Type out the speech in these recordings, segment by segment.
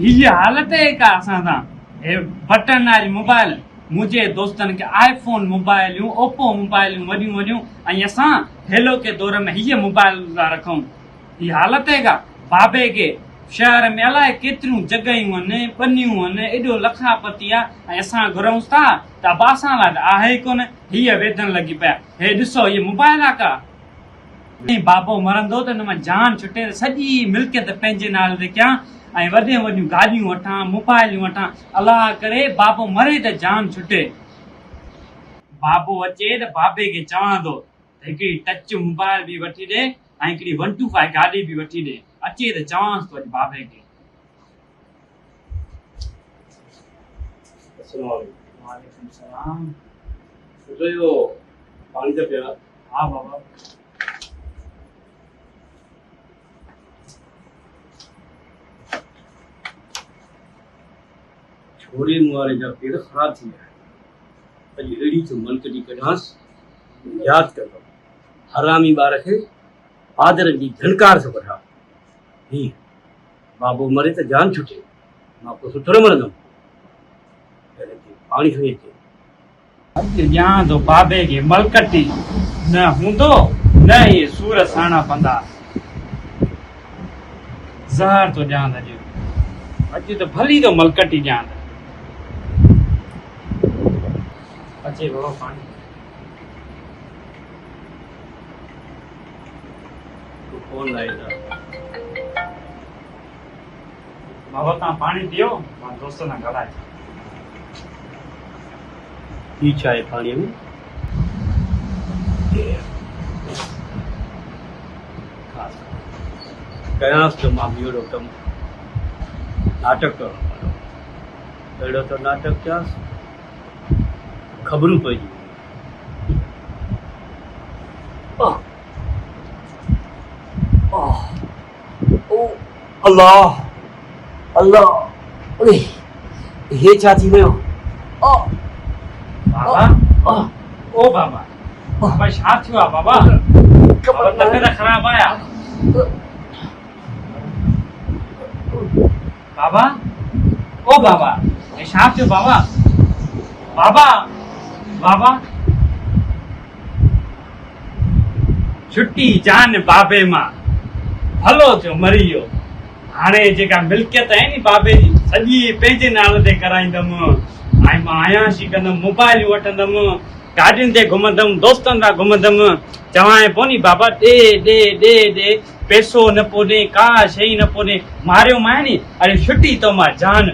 ये हालत है का असां सां हे बटन वारी मोबाइल मुंहिंजे दोस्तनि खे आईफोन मोबाइलियूं ओप्पो मोबाइलियूं वॾियूं वॾियूं ऐं असां हेलो के दौर में हीअ मोबाइल था रखूं। हीअ हालत है का बाबे खे शहर में अलाए केतिरियूं जॻहियूं आहिनि पनियूं आहिनि एॾो लखापति आहे ऐं असां घुरूंसि था त बासां लाइ आहे कोन हीअ वेदन लॻी पिया। हे ॾिसो हीअ मोबाइल आहे का बाबो मरंदो त हिन मां जान छुटे सॼी मिल्कियत पंहिंजे नाले ते कयां ऐं वॾियूं वॾियूं गाॾियूं वठां मोबाइलियूं वठां अलाह करे बाबो मरे त जान छुटे। बाबो अचे त बाबे खे चवां थो त हिकिड़ी टच मोबाइल बि वठी ॾे ऐं हिकिड़ी 125 गाॾी बि वठी ॾे। अचे त चवांसि थो अॼु बाबे खे। वालेकुम सलाम। पानी का प्याला। हाँ बाबा। छोरे मुआरे जा पेर खराब थी विया अॼु अहिड़ी जो मनकटी कढांसि यादि कंदो हरामी ॿार खे आदर जी झनकार सां वठां। हीअ बाबो मरे त जान छुटे मां को सुठो न मरंदुमि। पाणी खणी अचे। अॼु ॼाण थो बाबे खे मलकटी न हूंदो न इहे सूर साणा पंदा ज़हर थो ॼाण अॼु अॼु त भली थो मलकटी ॼाण। अचे बाबा पाणी। फोन लाएगा बाबा तव्हां पाणी पियो मां दोस्त सां ॻाल्हाए। ही छा आहे पाणीअ में? कयांसि त मां बि अहिड़ो कमु नाटक करणो पवंदो। अहिड़ो त नाटक कयांसि ख़बरूं पइजी अल्लाह अल्लाह अरे हे छा थी वियो? बाबा ओ बाबा बाबा छा थियो आहे बाबा? बाबा तबियत ख़राब आया बाबा? ओ बाबा हे छा थियो बाबा? बाबा बाबा छुट्टी जान बाबे मां भलो थियो मरी वियो। हाणे जेका मिल्कियत आहे नी बाबे जी सॼी पंहिंजे नाले ते कराईंदमि ऐं मां आयासीं कंदमि मोबाइलियूं वठंदमि गाॾियुनि ते घुमंदमि दोस्तनि सां घुमंदमि। चवां पोइ नी बाबा ॾे ॾे ॾे ॾे पैसो न पोइ ॾे का शइ न पोइ ॾे मारियो मां नी अरे छुटी तो मां जान।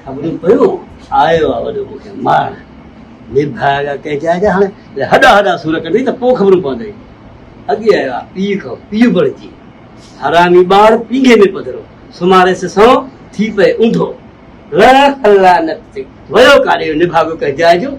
ख़बरूं पियो आयो आहे वॾो मूंखे मार निभाएगा कंहिंखे आया हाणे हॾा हॾा सूर कढी त पोइ ख़बरूं पवंदई। अॻे आयो आहे पीउ खां पीउ बणिजी हरामी ॿार पींघे में पधरो सुमारे सौ थी पए ऊंधो लानत वियो काॾे निभागो कंहिं जाइ जो